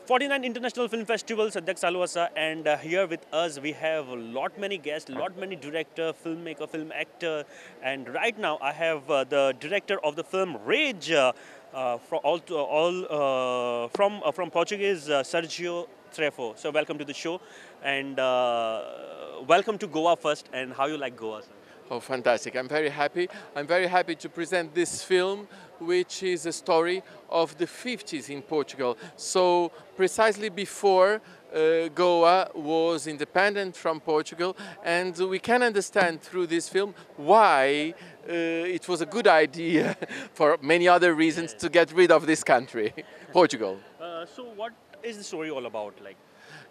49 International Film Festival, Sadhyak Saluasa, and here with us we have a lot many guests, lot many director, filmmaker, film actor, and right now I have the director of the film Rage, from Portuguese, Sergio Trefo. So welcome to the show, and welcome to Goa first. And how you like Goa, sir? Oh, fantastic. I'm very happy. I'm very happy to present this film, which is a story of the 50s in Portugal. So, precisely before Goa was independent from Portugal, and we can understand through this film why it was a good idea, for many other reasons, to get rid of this country, Portugal. So what is the story all about? Like,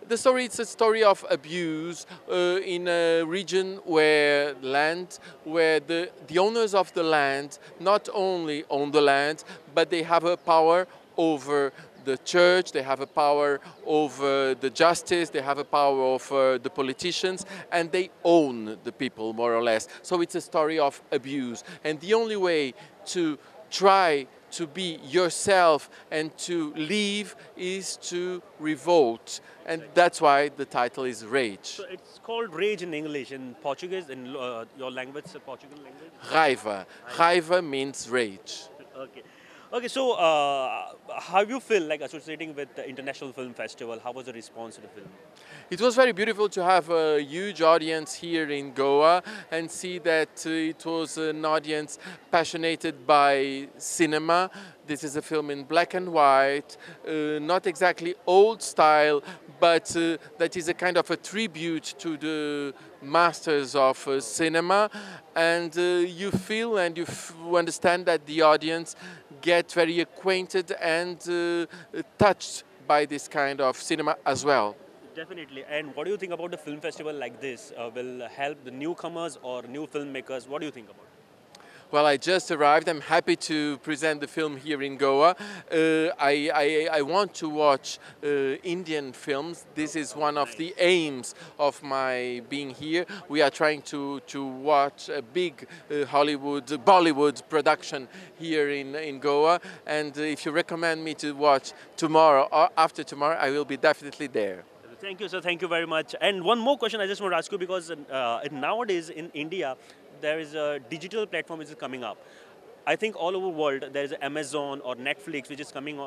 The story is a story of abuse in a region where the owners of the land not only own the land, but they have a power over the church, they have a power over the justice, they have a power over the politicians, and they own the people more or less. So it's a story of abuse. And the only way to try to be yourself and to leave is to revolt. And that's why the title is Rage. so it's called Rage in English, in Portuguese, in your language, Portugal language. Raiva. Raiva means rage. Okay. Okay, so how you feel like associating with the International Film Festival? How was the response to the film? It was very beautiful to have a huge audience here in Goa and see that it was an audience passionated by cinema. This is a film in black and white, not exactly old style, but that is a kind of a tribute to the masters of cinema. And you feel and understand that the audience get very acquainted and touched by this kind of cinema as well. Definitely. And what do you think about the film festival like this? Will help the newcomers or new filmmakers? What do you think about it? Well, I just arrived. I'm happy to present the film here in Goa. I want to watch Indian films. This is one of the aims of my being here. We are trying to watch a big Bollywood production here in Goa. And if you recommend me to watch tomorrow or after tomorrow, I will be definitely there. Thank you, sir. Thank you very much. And one more question I just want to ask you, because nowadays in India, there is a digital platform which is coming up. I think all over the world there is Amazon or Netflix which is coming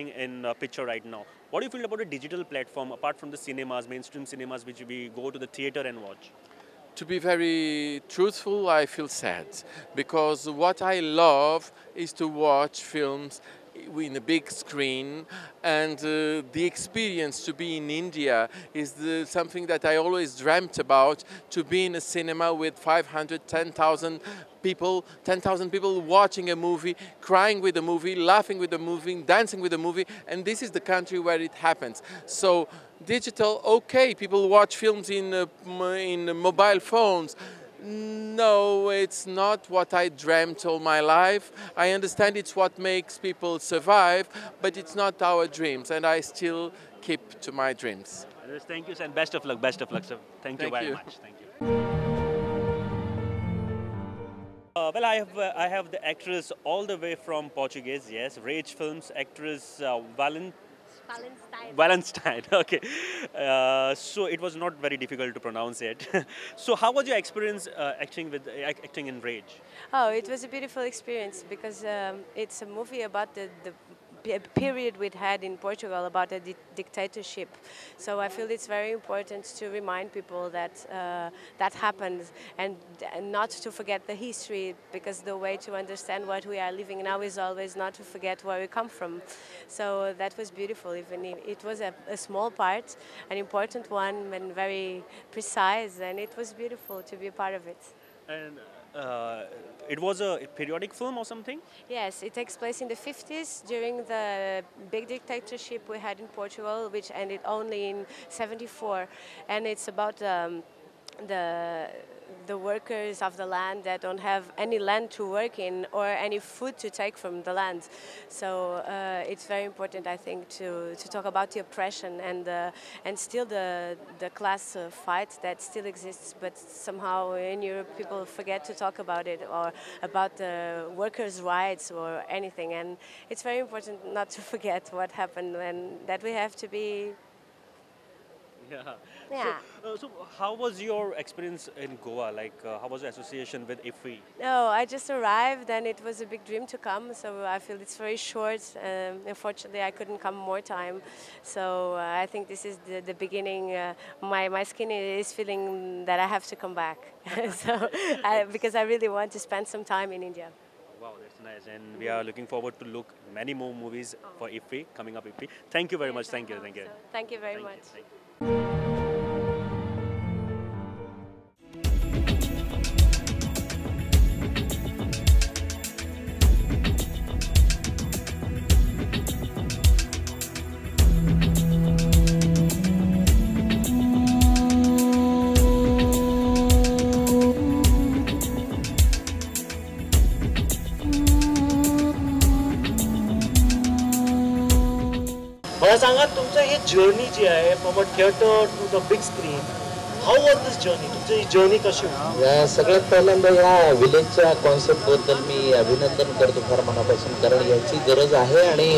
in picture right now. What do you feel about a digital platform apart from the cinemas, mainstream cinemas, which we go to the theater and watch? To be very truthful, I feel sad because what I love is to watch films in a big screen, and the experience to be in India is something that I always dreamt about, to be in a cinema with 500, 10,000 people watching a movie, crying with the movie, laughing with the movie, dancing with the movie, and this is the country where it happens. So digital, okay, people watch films in mobile phones. No, it's not what I dreamt all my life. I understand it's what makes people survive, but it's not our dreams, and I still keep to my dreams. Yes, thank you, sir, and best of luck, sir. Thank you very much. Thank you. Well, I have the actress all the way from Portuguese, yes, Rage Films actress Palestine. Wallenstein. Okay, so it was not very difficult to pronounce it. So, how was your experience acting in Rage? Oh, it was a beautiful experience because it's a movie about the period we'd had in Portugal about a dictatorship. So I feel it's very important to remind people that that happened and not to forget the history, because the way to understand what we are living now is always not to forget where we come from. So that was beautiful. Even if it was a small part, an important one and very precise, and it was beautiful to be a part of it. And it was a periodic film or something? Yes, it takes place in the 50s during the big dictatorship we had in Portugal, which ended only in '74, and it's about the the workers of the land that don't have any land to work in or any food to take from the land. So it's very important, I think, to talk about the oppression and still the class fight that still exists, but somehow in Europe people forget to talk about it or about the workers' rights or anything. And it's very important not to forget what happened and that we have to be. Yeah. Yeah. So how was your experience in Goa? Like, how was the association with IFFI? No, I just arrived and it was a big dream to come. So I feel it's very short. Unfortunately, I couldn't come more time. So I think this is the beginning. My skin is feeling that I have to come back. Because I really want to spend some time in India. Wow, that's nice. And we are looking forward to look many more movies for IFFI, coming up IFFI. Thank you very much. Thank you. Thank you. So, thank you very Thank you. much. Thank you. मला सांगा तुमचं ही journey जी आहे from a theatre to the big screen, how was this journey? तुमची ही journey कशी होती? या सगळ्यात पहिल्यांदा या विलेजच्या कॉन्सेप्टबद्दल मी अभिनंदन करतो फार मनापासून, कारण याची गरज आहे. आणि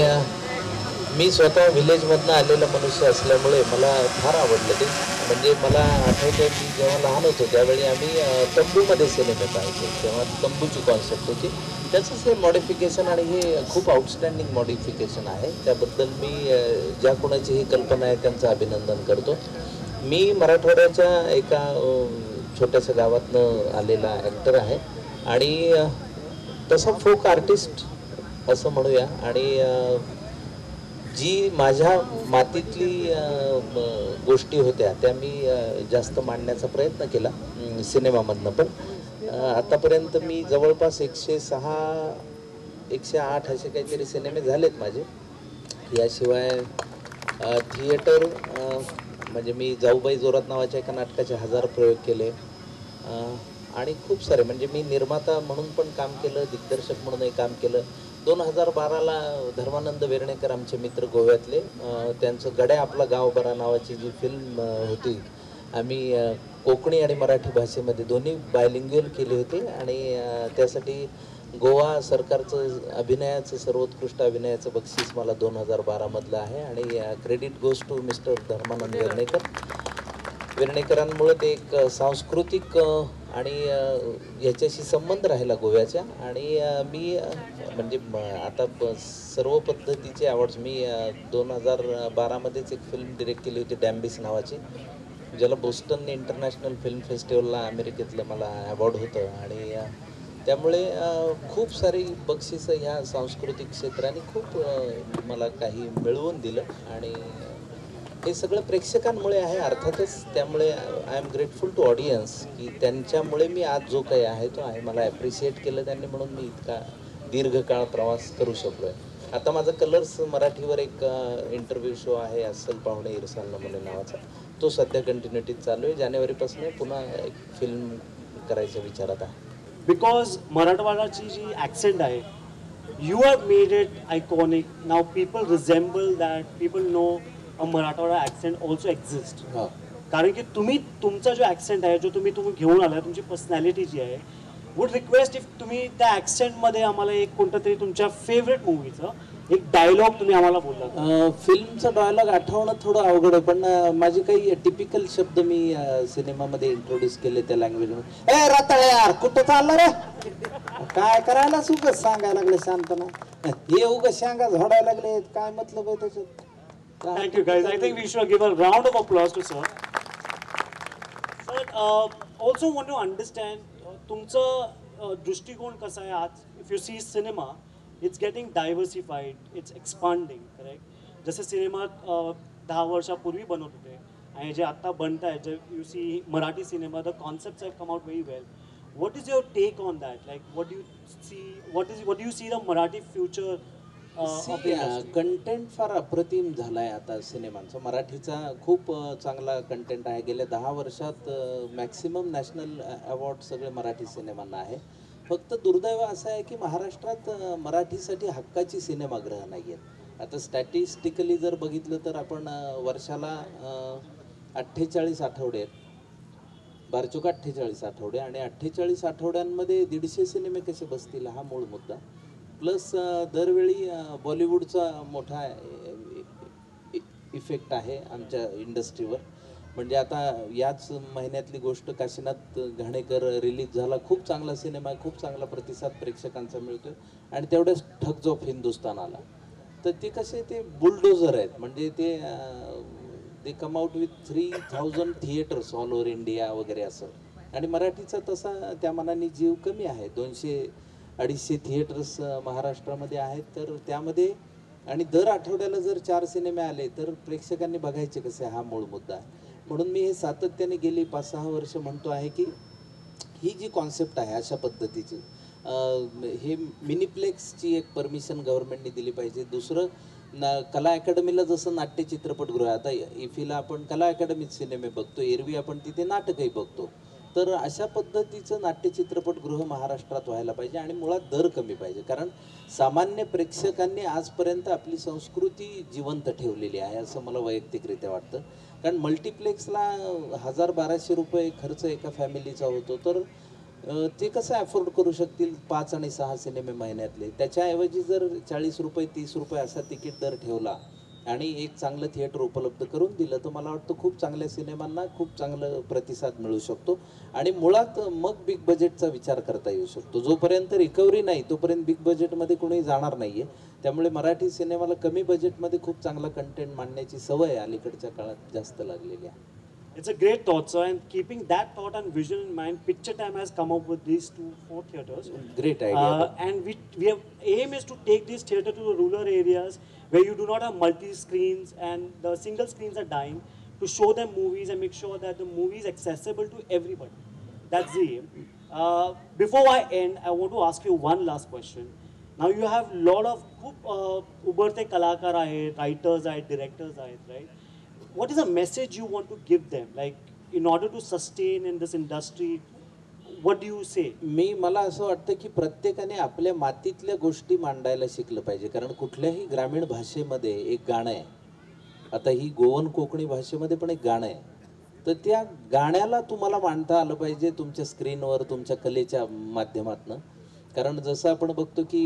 मी स्वतः विलेजमधनं आलेला मनुष्य असल्यामुळे मला फार आवडलं ते. म्हणजे मला आठवतं मी जेव्हा लहान होतो त्यावेळी आम्ही तंबूमध्ये सिनेमे पाहायचो, तेव्हा तंबूची कॉन्सेप्ट होती. त्याचंच हे मॉडिफिकेशन आणि हे खूप आउटस्टँडिंग मॉडिफिकेशन आहे. त्याबद्दल मी ज्या कोणाची ही कल्पना आहे त्यांचं अभिनंदन करतो. मी मराठवाड्याच्या एका छोट्याशा गावातनं आलेला ॲक्टर आहे आणि तसा फोक आर्टिस्ट असं म्हणूया. आणि जी माझ्या मातीतली गोष्टी होत्या त्या मी जास्त मांडण्याचा प्रयत्न केला सिनेमामधनं. पण आतापर्यंत मी जवळपास 106 108 असे काहीतरी सिनेमे झालेत माझे. याशिवाय थिएटर म्हणजे मी जाऊबाई जोरात नावाच्या एका नाटकाचे 1000 प्रयोग केले आणि खूप सारे, म्हणजे मी निर्माता म्हणून पण काम केलं, दिग्दर्शक म्हणूनही काम केलं. 2012ला धर्मानंद वेर्णेकर आमचे मित्र गोव्यातले, त्यांचं गड्या आपला गाव बरा नावाची जी फिल्म होती, आम्ही कोकणी आणि मराठी भाषेमध्ये दोन्ही बायलिंग्युअल केली होती. आणि त्यासाठी गोवा सरकारचं अभिनयाचं सर्वोत्कृष्ट अभिनयाचं बक्षीस मला 2012मधलं आहे. आणि credit goes to mister Dharmanand वेर्णेकरांमुळे ते एक सांस्कृतिक आणि याच्याशी संबंध राहिला गोव्याच्या. आणि मी म्हणजे आता सर्व पद्धतीचे अवॉर्ड्स मी 2012मध्येच एक फिल्म डिरेक्ट केली होती डॅम्बिस नावाची, ज्याला बोस्टन इंटरनॅशनल फिल्म फेस्टिवलला अमेरिकेतलं मला अवॉर्ड होतं. आणि त्यामुळे खूप सारी बक्षिसं ह्या सांस्कृतिक क्षेत्राने खूप मला काही मिळवून दिलं. आणि हे सगळं प्रेक्षकांमुळे आहे अर्थातच. त्यामुळे I am grateful to audience की त्यांच्यामुळे मी आज जो काही आहे तो आहे. मला ॲप्रिशिएट केलं त्यांनी म्हणून मी इतका दीर्घकाळ प्रवास करू शकलो आहे. आता माझा कलर्स मराठीवर एक इंटरव्ह्यू शो आहे, अस्सल पाहुणे इरसाल नमुने नावाचा, तो सध्या कंटिन्युटीत चालू आहे. जानेवारीपासून पुन्हा एक फिल्म करायच्या विचारात आहे. बिकॉज मराठवाडाची जी ॲक्सेंट आहे, you have made it iconic. Now people रिझेंबल that, people know a Marathwada accent also exist. कारण की तुम्ही तुमचा जो ॲक्सेंट आहे, जो तुम्ही घेऊन आला, तुमची पर्सनॅलिटी जी आहे, वुड रिक्वेस्ट इफ तुम्ही त्या ॲक्सेंटमध्ये आम्हाला एक कोणतं तरी तुमच्या फेवरेट मूवीचं एक डायलॉग तुम्ही आम्हाला बोलला. फिल्मचा डायलॉग आठवणं थोडं अवघड आहे, पण माझे काही टिपिकल शब्द मी सिनेमामध्ये इंट्रोड्यूस केले त्या लँग्वेजमध्ये. ए रताळे यार, कुठं चाललं रे, काय करायला उगाच सांगायला लागले शांतना, हे उगाच सांगा झोडायला लागले, काय मतलब आहे त्याच्यात. Thank you guys. I think we should give a round of applause to sir. Sir, also want to understand तुमचं दृष्टिकोन कसा आहे आज. If you see cinema, it's getting diversified, it's expanding, correct? जसे सिनेमा 10 वर्षापूर्वी बनवत होते आणि जे आता बनत आहे, जे you see Marathi cinema, the concepts have come out very well. What is your take on that? Like, what do you see the Marathi future of the industry? Content फार अप्रतिम झाला आहे आता सिनेमांचा. मराठीचा खूप चांगला कंटेंट आहे. गेल्या 10 वर्षात मॅक्सिमम नॅशनल अवॉर्ड सगळे मराठी सिनेमांना आहे. फक्त दुर्दैव असं आहे की महाराष्ट्रात मराठीसाठी हक्काची सिनेमागृह नाही आहेत. आता स्टॅटिस्टिकली जर बघितलं तर आपण वर्षाला 48 आठवडे आहेत, बारचोक 48 आठवडे, आणि 48 आठवड्यांमध्ये 150 सिनेमे कसे बसतील हा मूळ मुद्दा. प्लस दरवेळी बॉलिवूडचा मोठा इफेक्ट आहे आमच्या इंडस्ट्रीवर. म्हणजे आता याच महिन्यातली गोष्ट काशीनाथ घाणेकर रिलीज झाला, खूप चांगला सिनेमा, खूप चांगला प्रतिसाद प्रेक्षकांचा मिळतोय, आणि तेवढ्याच ठग्स ऑफ हिंदुस्तान आला. तर ते कसे ते बुलडोझर आहेत, म्हणजे ते come out with 3000 theatres all over India वगैरे असं. आणि मराठीचा तसा त्या मानाने जीव कमी आहे. 200-250 थिएटर्स महाराष्ट्रामध्ये आहेत. तर त्यामध्ये आणि दर आठवड्याला जर 4 सिनेमे आले तर प्रेक्षकांनी बघायचे कसे, हा मूळ मुद्दा आहे. म्हणून मी हे सातत्याने गेली 5-6 वर्ष म्हणतो आहे की ही जी कॉन्सेप्ट आहे अशा पद्धतीची, हे मिनीप्लेक्सची एक परमिशन गव्हर्नमेंटने दिली पाहिजे. दुसरं कला अकॅडमीला जसं नाट्य चित्रपटगृह, आता इफीला आपण कला अकॅडमीत सिनेमे बघतो, एरवी आपण तिथे नाटकही बघतो. तर अशा पद्धतीचं नाट्य चित्रपटगृह महाराष्ट्रात व्हायला पाहिजे, आणि मुळात दर कमी पाहिजे. कारण सामान्य प्रेक्षकांनी आजपर्यंत आपली संस्कृती जिवंत ठेवलेली आहे असं मला वैयक्तिकरित्या वाटतं. कारण मल्टिप्लेक्सला 1000-1200 रुपये खर्च एका फॅमिलीचा होतो. तर ते कसं ॲफोर्ड करू शकतील 5 आणि 6 सिनेमे महिन्यातले. त्याच्याऐवजी जर 40 रुपये 30 रुपये असा तिकीट दर ठेवला आणि एक चांगलं थिएटर उपलब्ध करून दिलं तर मला वाटतं खूप चांगल्या सिनेमांना खूप चांगलं प्रतिसाद मिळू शकतो. आणि मुळात मग बिग बजेटचा विचार करता येऊ शकतो. जोपर्यंत रिकव्हरी नाही तोपर्यंत बिग बजेटमध्ये कोणी जाणार नाही आहे. त्यामुळे मराठी सिनेमाला कमी बजेटमध्ये खूप चांगला कंटेंट मांडण्याची सवय अलीकडच्या काळात जास्त लागलेली आहे. It's a great thought, sir. And keeping that thought and vision in mind, Picture Time has come up with these 4 theaters. Great idea. And we have aim is to take this theater to the rural areas where you do not have multi screens and the single screens are dying, to show them movies and make sure that the movie is accessible to everybody. That's the aim. Before I end, I want to ask you one last question. Now you have lot of खूप उभरते कलाकार आहेत, writers आहेत, directors आहेत, right? What is a message you want to give them? Like, in order to sustain in this industry, what do you say? मला असं वाटतं की प्रत्येकाने आपल्या मातीतल्या गोष्टी मांडायला शिकलं पाहिजे. कारण कुठल्याही ग्रामीण भाषेमध्ये एक गाणं आहे. आता ही गोवन कोकणी भाषेमध्ये पण एक गाणं आहे. तर त्या गाण्याला तुम्हाला मांडता आलं पाहिजे तुमच्या स्क्रीनवर, तुमच्या कलेच्या माध्यमातून. कारण जसं आपण बघतो की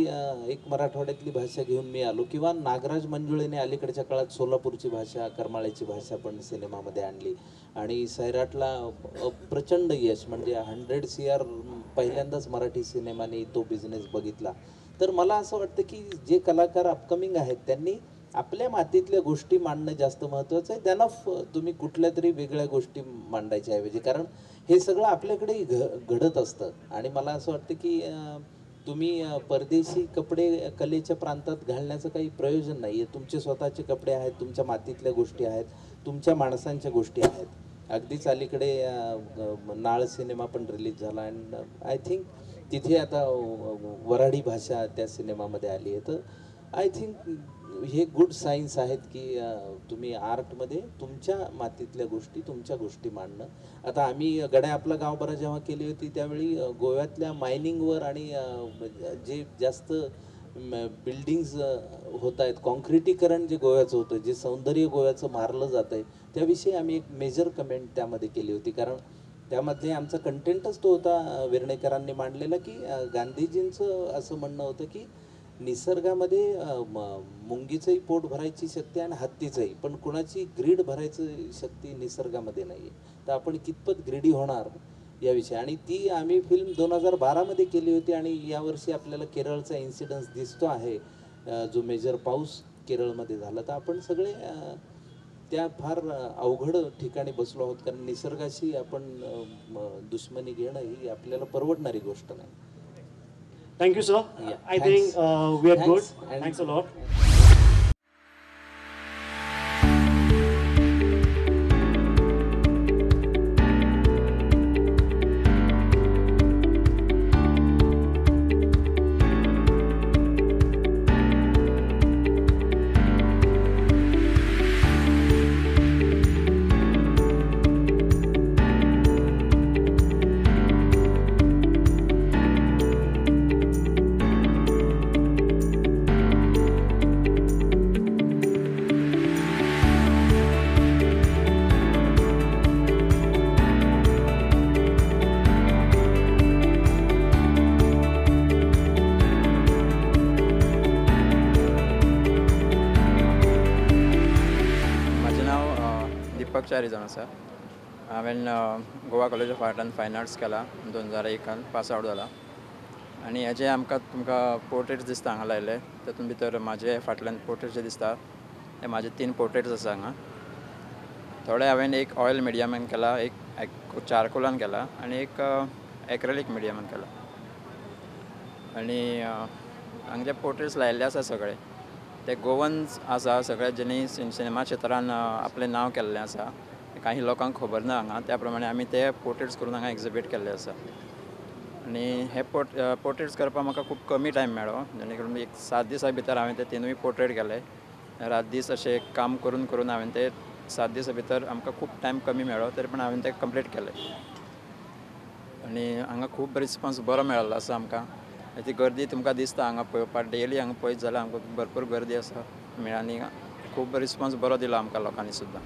एक मराठवाड्यातली भाषा घेऊन मी आलो, किंवा नागराज मंजुळेने अलीकडच्या काळात सोलापूरची भाषा, करमाळ्याची भाषा पण सिनेमामध्ये आणली, आणि सैराटला प्रचंड यश, म्हणजे 100 CR पहिल्यांदाच मराठी सिनेमाने तो बिझनेस बघितला. तर मला असं वाटतं की जे कलाकार अपकमिंग आहेत त्यांनी आपल्या मातीतल्या गोष्टी मांडणं जास्त महत्त्वाचं आहे. त्यांना तुम्ही कुठल्या तरी वेगळ्या गोष्टी मांडायच्या ऐवजी, कारण हे सगळं आपल्याकडेही घडत असतं. आणि मला असं वाटतं की तुम्ही परदेशी कपडे कलेच्या प्रांतात घालण्याचं काही प्रयोजन नाही आहे. तुमचे स्वतःचे कपडे आहेत, तुमच्या मातीतल्या गोष्टी आहेत, तुमच्या माणसांच्या गोष्टी आहेत. अगदीच अलीकडे नाळ सिनेमा पण रिलीज झाला, अँड आय थिंक तिथे आता वऱ्हाडी भाषा त्या सिनेमामध्ये आली आहे. तर आय थिंक हे गुड सायन्स आहेत की तुम्ही आर्टमध्ये तुमच्या मातीतल्या गोष्टी, तुमच्या गोष्टी मांडणं. आता आम्ही गड्या आपला गाव बरा जेव्हा केली होती त्यावेळी गोव्यातल्या मायनिंगवर आणि जे जास्त बिल्डिंग्स होत आहेत, कॉन्क्रिटीकरण जे गोव्याचं होतं, जे सौंदर्य गोव्याचं मारलं जातं आहे, त्याविषयी आम्ही एक मेजर कमेंट त्यामध्ये केली होती. कारण त्यामध्ये आमचा कंटेंटच तो होता वेर्णेकरांनी मांडलेला की गांधीजींचं असं म्हणणं होतं की निसर्गामध्ये मुंगीचंही पोट भरायची शक्ती आणि हत्तीचंही, पण कुणाची ग्रीड भरायची शक्ती निसर्गामध्ये नाही आहे. तर आपण कितपत ग्रीडी होणार याविषयी, आणि ती आम्ही फिल्म 2012मध्ये केली होती. आणि यावर्षी आपल्याला केरळचा इन्सिडन्स दिसतो आहे, जो मेजर पाऊस केरळमध्ये झाला. तर आपण सगळे त्या फार अवघड ठिकाणी बसलो आहोत, कारण निसर्गाशी आपण दुश्मनी घेणं ही आपल्याला परवडणारी गोष्ट नाही. Thank you, sir. Yeah, I think we are good. Thanks a lot. Deepak चारीजन आसा. हांवें Goa college of art end फायन आर्ट्स केला 2001 पास आवट जाला. आनी हेजे आमकां तुमकां पोर्ट्रेट्स दिसता हांगा लायले. तातूंत भितर म्हाजे फाटल्यान पोर्ट्रेट्स जे दिसता हे म्हाजे 3 पोर्ट्रेट्स आसा हांगा. थोडे हांवें एक ऑयल मिडियमान केला, एक चारकोलान केला आनी एक एक्रेलीक मिडियमान केला. आनी हांगा जे पोर्ट्रेट्स लायिल्ले आसा सगळे ते गोवन्स आसा सगळे जेणी सिनेमा क्षेत्रान आपलें नांव केल्लें आसा. काही लोकांक खबर ना हांगा त्या प्रमाणे आमी ते पोर्ट्रेट्स करून हांगा एक्झिबीट केल्ले आसा. आनी हे पोर्ट्रेट्स करपाक म्हाका खूब कमी टायम मेळ्ळो. जेणे करून एक 7 दिसां भितर हांवें ते 3 पोर्ट्रेट केले. रात दीस अशें काम करून करून हांवें ते 7 दिसां भितर आमकां खूब टायम कमी मेळ्ळो तरी पूण हांवें ते कंप्लीट केले. आनी हांगा खूब रिस्पॉन्स बरो मेळ्ळो आसा आमकां. ती गर्दी तुमकां दिसता हांगा पळोवपाक डेली हांगा पळयत जाल्यार आमकां भरपूर गर्दी आसा आनी खूब रिस्पॉन्स बरो दिलो आमकां लोकांनी सुद्दां.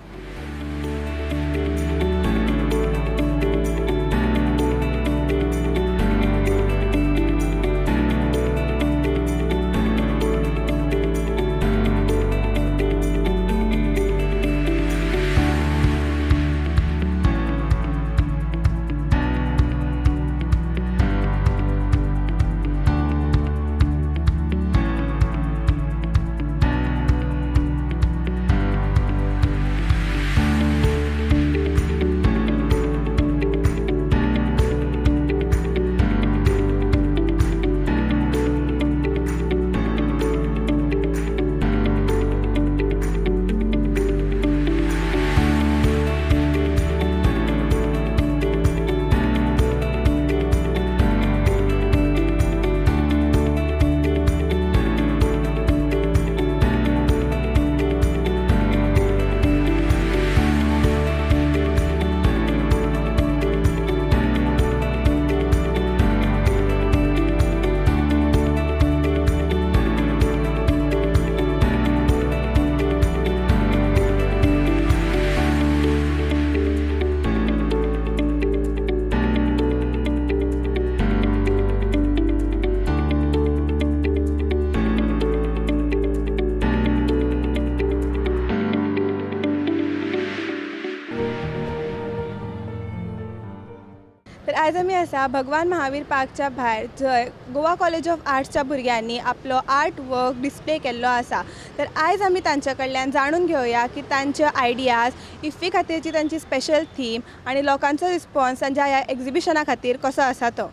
आज आमी आसा भगवान महावीर पार्कच्या भायर जंय गोवा कॉलेज ऑफ आर्ट्सच्या भुरग्यांनी आपलो आर्ट वर्क डिस्प्ले केल्लो आसा. तर आयज आमी तांचे कडल्यान जाणून घेवया की तांचे आयडियाज इफ्फी खातीरची तांची स्पेशल थीम आनी लोकांचो रिस्पॉन्स तांच्या ह्या एक्झिबिशना खातीर कसो आसा तो.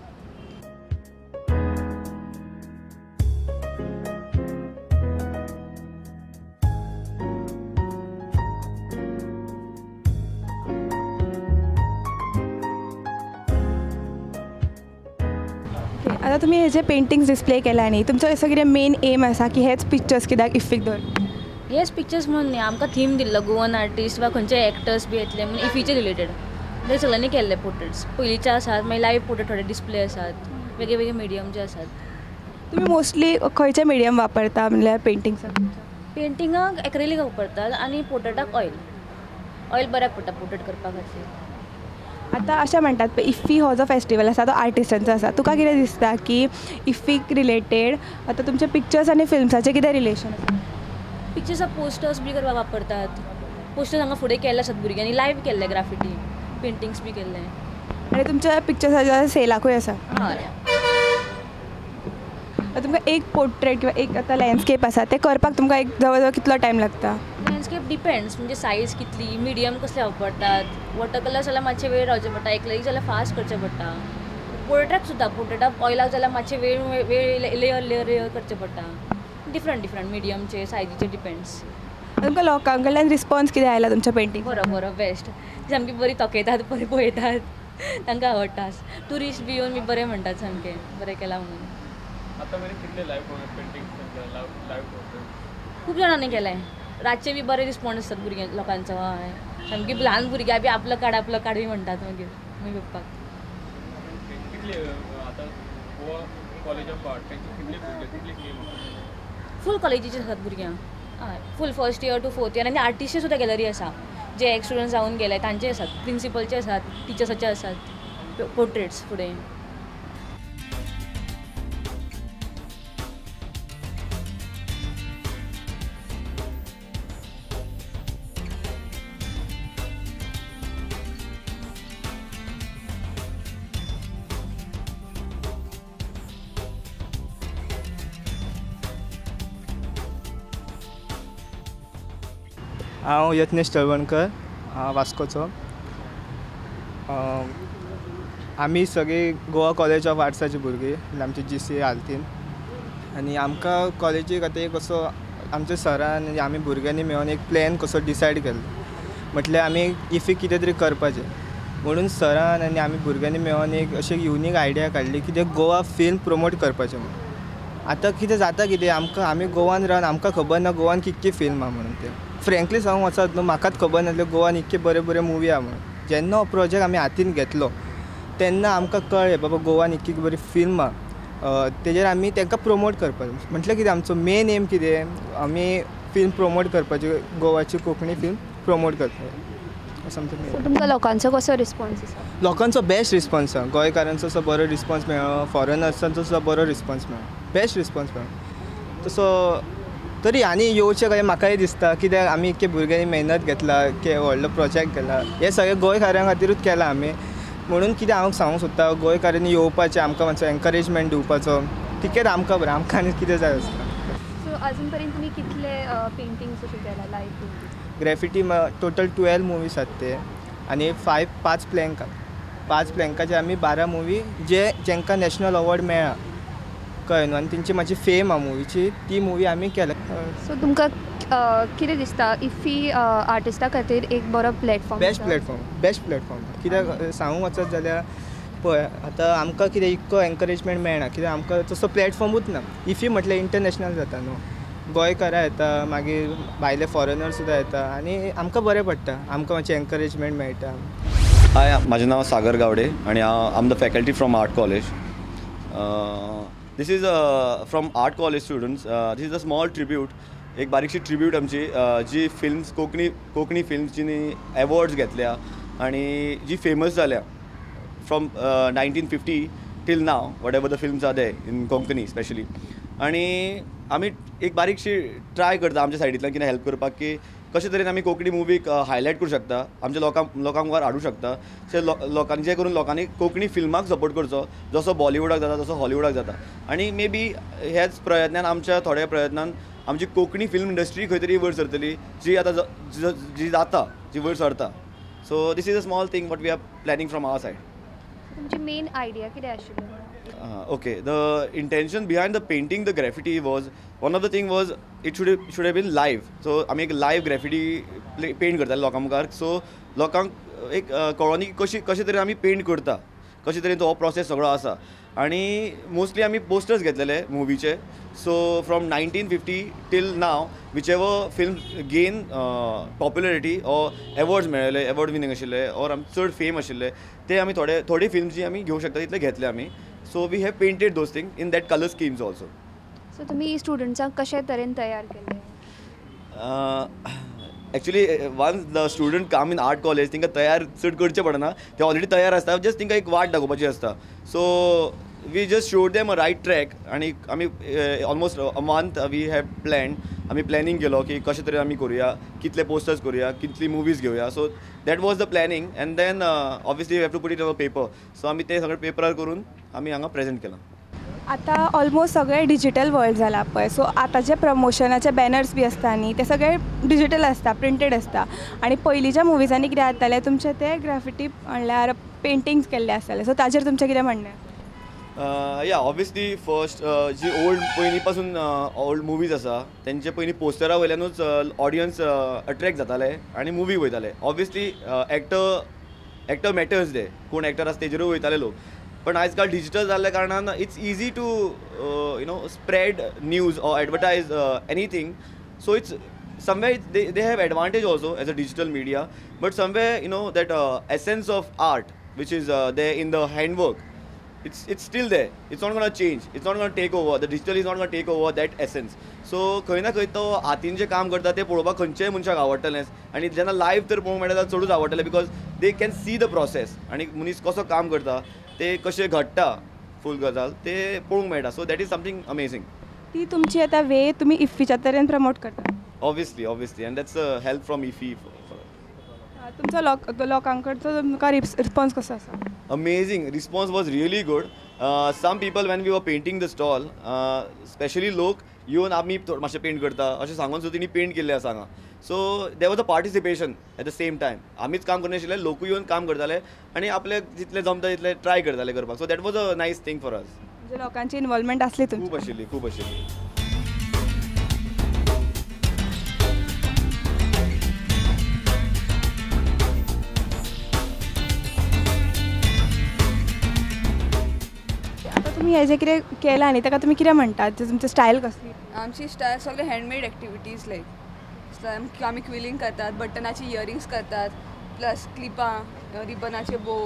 आता तुम्ही हे जे पेंटिंग्स डिस्प्ले केला न्ही तुमचो असो कितें मेन एम आसा की हेच पिक्चर्स कित्याक इफीक दवर. हेच पिक्चर्स म्हणून न्ही आमकां थीम दिल्लो गोवन आर्टिस्ट वा खंयचे एक्टर्स बी येतले म्हणून इफीचे रिलेटेड ते सगळ्यांनी केल्ले पोर्ट्रेट्स पयलींचे आसात मागीर लायव्ह पोर्ट्रेट थोडे डिस्प्ले आसात वेगळे वेगळे मिडियमचे आसात. तुम्ही मोस्टली खंयचे मिडियम वापरता म्हणल्यार पेंटिंग्साक. पेंटिंगाक एक्रेलीक वापरतात आनी पोर्ट्रेटाक ऑयल बऱ्याक पडटा पोर्ट्रेट करपा खातीर. आतां अशें म्हणटात पळय इफ्फी हो जो फेस्टिवल आसा तो आर्टिस्टांचो आसा. तुका कितें दिसता की इफ्फीक रिलेटेड आतां तुमचे पिक्चर्स आनी फिल्म्साचें कितें रिलेशन आसा. पिक्चर्साक पोस्टर्स बी करपाक वापरतात. पोस्टर्स हांगा फुडें केल्ले आसात भुरग्यांनी लायव्ह केल्ले ग्राफिटी पेंटिंग्स बी केल्ले आनी तुमच्या पिक्चर्साच्या सेलाकूय आसा. हय तुमकां एक पोर्ट्रेट किंवा एक आतां लँडस्केप आसा ते करपाक तुमकां एक जवळ जवळ कितलो टायम लागता. लँडस्केप डिपेंड्स म्हणजे सायज कितली मिडियम कसले वापरतात. वॉटर कलर जाल्यार मातशे वेळ रावचे पडटा एक्रेलीक जाल्यार फास्ट करचें पडटा. पोर्ट्रेटाक सुद्दां पोर्ट्रेटाक ऑयलाक जाल्यार मातशे वेळ लेयर करचें पडटा. डिफरंट मिडियमचे सायजीचे डिपेंड्स. तुमकां लोकां कडल्यान रिस्पॉन्स कितें आयला तुमच्या पेंटिंग. बरो बेस्ट सामकी बरी तोखयतात बरें पळयतात तांकां आवडटा. ट्युरिस्ट बी येवन बी बरें म्हणटात सामकें बरें केलां म्हणून. खूब जाणांनी केलें. रातचे बी बरे रिस्पॉन्स आसतात भुरग्यां लोकांचो. हय सामकी ल्हान भुरग्यां बी आपलो काड बी म्हणटात मागीर पळोवपाक. फूल कॉलेजीचे आसात भुरग्यां. हय full first year to fourth year आनी आर्टिस्टची सुद्दां गॅलरी आसा जे एक स्टुडंट जावन गेले तांचे आसात प्रिंसिपलचे आसात टिचर्साचे आसात पोर्ट्रेट्स फुडें. हांव यत्नेश तळवणकर वास्कोचो. आमी सगळी गोवा कॉलेज ऑफ आर्ट्साची भुरगीं आमची GCA आल्तीन आनी आमकां कॉलेजीक आतां एक असो आमच्या सरान आनी आमी भुरग्यांनी मेळून एक प्लॅन कसो डिसायड केलो, म्हटल्यार आमी इफी कितें तरी करपाचें म्हणून सरान आनी आमी भुरग्यांनी मेळून एक अशी युनीक आयडिया काडली की गोवा फिल्म प्रमोट करपाचें म्हणून. आतां कितें जाता कितें आमी गोवान रावन आमकां खबर ना गोवान कितकी फिल्म आहा म्हणून. ते फ्रँकली सांगूंक वचत न्हू, म्हाकाच खबर नासलें गोवान इतके बरे बरे मुवी आहा म्हणून. जेन्ना हो प्रोजेक्ट आमी हातीन घेतलो तेन्ना आमकां कळ्ळें बाबा गोवान इतकी बरी फिल्म आहा, तेजेर आमी तांकां प्रमोट करपाचें. म्हटल्यार कितें आमचो मेन एम कितें, आमी फिल्म प्रमोट करपाची, गोवाची कोंकणी फिल्म प्रमोट करपाची असो आमचो मेन. तुमकां लोकांचो कसो रिस्पॉन्स आसा? लोकांचो बेस्ट रिस्पॉन्स आहा. गोंयकारांचो असो बरो रिस्पॉन्स मेळ्ळो, फॉरेनर्सांचो सुद्दां बरो रिस्पॉन्स मेळ्ळो, बेस्ट रिस्पॉन्स मेळ्ळो. तसो तरी आनी येवचें कशें म्हाकाय दिसता, कित्याक आमी इतके भुरग्यांनी मेहनत घेतला, इतके व्हडलो प्रोजेक्ट केला, हे सगळें गोंयकारां खातीरूच केलां आमी. म्हणून कितें हांव सांगूंक सोदता, गोंयकारांनी येवपाचें, आमकां मातसो एनकरेजमेंट दिवपाचो, तिकेच आमकां बरें, आमकां आनी कितें जाय आसता. सो अजून पर्यंत तुमी कितले पेंटिंग्स अशें केला live painting? Graffiti total 12 movies आसात ते आनी 5 प्लँकाचे आमी 12 मुवी जेंकां नॅशनल अवॉर्ड मेळ्ळा कळ्ळें न्हू, आनी तेंची मातशी फेम आहा मुवीची, ती मुवी आमी केल्या. सो तुमकां कितें दिसता इफी आर्टिस्टा खातीर एक बरो प्लॅटफॉर्म? Best platform. कित्याक सांगूंक वचत जाल्यार पळय आतां आमकां कितें इतको एनकरेजमेंट मेळना, कित्याक आमकां तसो प्लॅटफॉर्मूच ना. इफी म्हटल्यार इंटरनॅशनल जाता न्हू, गोंयकारां येता, मागीर भायले फॉरेनर सुद्दां येता आनी आमकां बरें पडटा, आमकां मातशें एनकरेजमेंट मेळटा. हाय, म्हजें नांव सागर गावडे आनी हांव am the faculty from art college. This is from art college students. This is a small tribute, एक बारीकशी ट्रिब्यूट आमची, जी फिल्म्स कोंकणी फिल्म्सची एवॉर्ड्स घेतल्या आनी जी फेमस जाल्या फ्रॉम 1950 टील नाव, whatever the films are there in Konkani specially. आनी आमी एक बारीकशी ट्राय करता आमच्या सायडींतल्यान कितें हेल्प करपाक, की कशे तरेन आमी कोंकणी मुवीक हायलायट करूं शकता, आमच्या लोकांक मुखार हाडूं शकता. लोकांनी जे करून लोकांनी कोंकणी फिल्माक सपोर्ट करचो, जसो बॉलिवूडाक जाता तसो हॉलिवूडाक जाता. आनी मे बी हेच प्रयत्नान, आमच्या थोड्या प्रयत्नान आमची कोंकणी फिल्म इंडस्ट्री खंय तरी वयर सरतली, जी आतां जी जाता, जी वयर सरता. So this is a small thing what we are planning from our side. तुमची मेन आयडिया कितें आशिल्ली? Okay, the intention behind the painting the graffiti was, one of the thing was it should have been live. So आमी एक live graffiti paint करताले लोकां मुखार. So लोकांक एक कळोनी कशे तरेन आमी पेंट करता, कशे तरेन तो प्रोसेस सगळो आसा. आनी मोस्टली आमी पोस्टर्स घेतलेले मुवीचे. So from 1950 till now whichever film gain popularity or awards मेळ्ळेले, एवॉर्ड विनींग आशिल्ले ऑर चड फेम आशिल्ले, ते आमी थोडी फिल्म्स जी आमी घेवंक शकता तितले घेतले आमी. So we have painted those thing in that colour schemes also. So तुमी स्टुडंट्सांक कशे तरेन तयार केले? Actually once the student come in art college तांकां तयार चड करचें पडना, ते ऑलरेडी तयार आसता, जस्ट तांकां एक वाट दाखोवपाची आसता. So we just showed them a right track. आनी आमी almost a month we have planned, आमी प्लॅनिंग केलो की कशे तरेन आमी करुया, कितले पोस्टर्स करुया, कितली मुवीज घेवया. So that was the planning and then obviously we have to put it on paper. So आमी ते सगळे पेपरार करून आमी हांगा प्रेझेंट केलां. आतां ऑलमोस्ट सगळें डिजिटल वर्ल्ड जाला पळय, सो आतांचे प्रमोशनाचे बॅनर्स बी आसता न्ही, ते सगळे डिजिटल आसता, प्रिंटेड आसता. आनी पयलींच्या मुवीजांनी कितें जातालें, तुमचे ते ग्राफिटी म्हणल्यार पेंटिंग्स केल्ले आसताले. सो ताचेर तुमचें कितें म्हणणें? या ऑब्वियसली फर्स्ट जी पयलीं पासून ओल्ड मुवीज आसा तेंचे पयलीं पोस्टरा वयल्यानूच ऑडियन्स अट्रॅक्ट जाताले आनी मुवी वयताले. ऑब्वियसली एक्टर मॅटर्स दे, कोण एक्टर आसा तेजेरूय वयताले लोक. पण आयज काल डिजिटल जाल्ल्या कारणान it's easy to spread news or advertise anything. So it's somewhere they have advantage also as a digital media, but somewhere that essence of art which is there in the handwork, it's still there. It's not going to change, it's not going to take over, the digital is not going to take over that essence. So खंय ना खंय तो हातीन जे काम करता ते पळोवपाक खंयच्याय मनशाक आवडटलेंच, आनी जेन्ना लायव्ह तर पळोवंक मेळटा चडूच आवडटलें, because they can see the process आनी मनीस कसो काम करता, ते कशें घडटा फूल गजाल ते पळोवंक मेळटा. So that is something amazing. ती तुमची आतां वे तुमी इफ्फीच्या तरेन प्रमोट करता? Obviously, and that's a help from IFFI. तुमचो लोकांकडचो तुमकां रिस्पॉन्स कसो आसा? Amazing, response was really good. Some people when we were painting the stall, especially लोक येवन आमी मातशें पेंट करता अशें सांगून सुद्दां तेणी पेंट केल्लें आसा हांगा. So there was a participation at the same time. आमीच काम करनाशिल्ले, लोकूय येवन काम करताले आनी आपल्याक जितलें जमता तितलें ट्राय करताले करपाक. So that was a nice thing for us. म्हणजे लोकांची इन्वॉल्वमेंट असली तुमची. खूब आशिल्ली. तुम्ही हे जे कितें केलां न्ही ताका तुमी कितें म्हणटात, तुमची स्टायल कसली? आमची स्टायल सगळे हँडमेड एक्टिविटीज लायक आमी क्विलिंग करतात, बटनाची इयरिंग्स करतात, प्लस क्लिपां, रिबनाचे बो,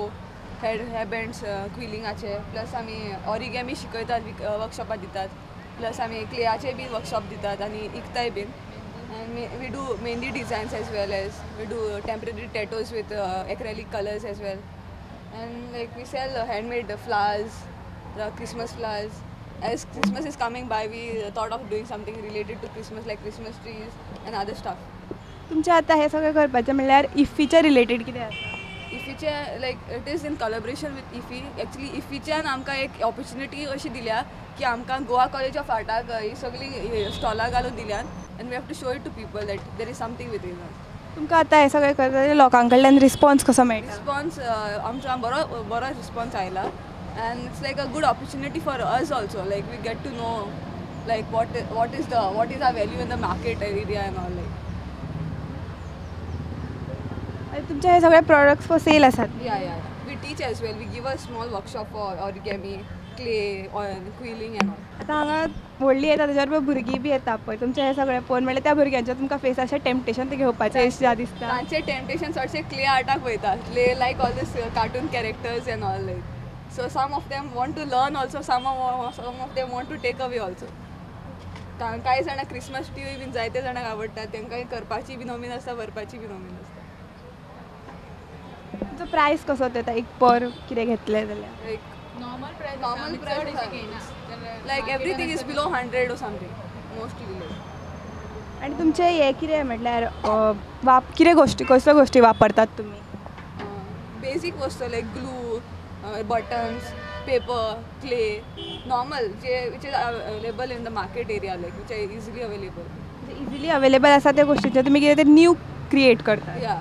हेअरबँड्स क्विलिंगाचे, प्लस आमी ऑरिगॅमी शिकयतात, वर्कशॉपां दितात, प्लस आमी क्लेयाचे बी वर्कशॉप दितात आनी विकताय बीन. We do mehndi designs as well as we do temporary tattoos with acrylic colours as well, and like we sell handmade flowers, the Christmas flowers. As Christmas is coming by, we thought of doing something related to Christmas, like Christmas trees and other stuff. तुमचे आता हे सगळें करपाचें म्हणल्यार इफ्फीच्या related कितें आसा? इफ्फीचे like it is in collaboration with IFFI. Actually इफ्फीच्यान आमकां एक ऑपॉर्च्युनिटी अशी दिल्या की आमकां गोवा कॉलेज ऑफ आर्टाक ही सगळीं स्टॉलां घालून दिल्यान, and we have to show it to people that there is something within. तुमकां आतां हे सगळें करता लोकां कडल्यान रिस्पॉन्स कसो मेळटा? रिस्पॉन्स आमचा बरो रिस्पॉन्स आयला, and it's like a good opportunity for us also, like we get to know like what is our value in the market area and all like. तुमचे हे सगळे प्रोडक्ट्स फॉर सेल आसात? Yeah. We teach as well. We give a small workshop for origami, clay, quilling and all. आतां हांगा व्हडली येता तेच्या बरोबर भुरगीं बी येता पळय, तुमचे हे सगळें पळोवन म्हणल्यार त्या भुरग्यांचे तुमकां फेस अशें टेम्पटेशन ते घेवपाचें अशें दिसता? तांचे टेम्पटेशन चडशे क्ले आर्टाक वयता, clay like all these cartoon characters end all like. So some of them want to learn also, some of them want to take away also. कांय जाणां क्रिसमस ट्री बीन जायते जाणांक आवडटा, तांकां करपाची बीन उमेद आसता, व्हरपाची बीन उमेद आसता. तुमचो प्रायस कसो तेता एक पर कितें घेतलें जाल्यार? Like normal price like everything is below 100 or something, mostly below. आनी तुमचे हे कितें म्हटल्यार कितें कसल्यो गोश्टी वापरतात तुमी? बेसीक वस्तू लायक glue, buttons, paper, clay, normal, which is available in the market area, like which are easily available. Easily available आसा त्या गोष्टींचे तुमी कितें न्यू क्रिएट करता? Yeah.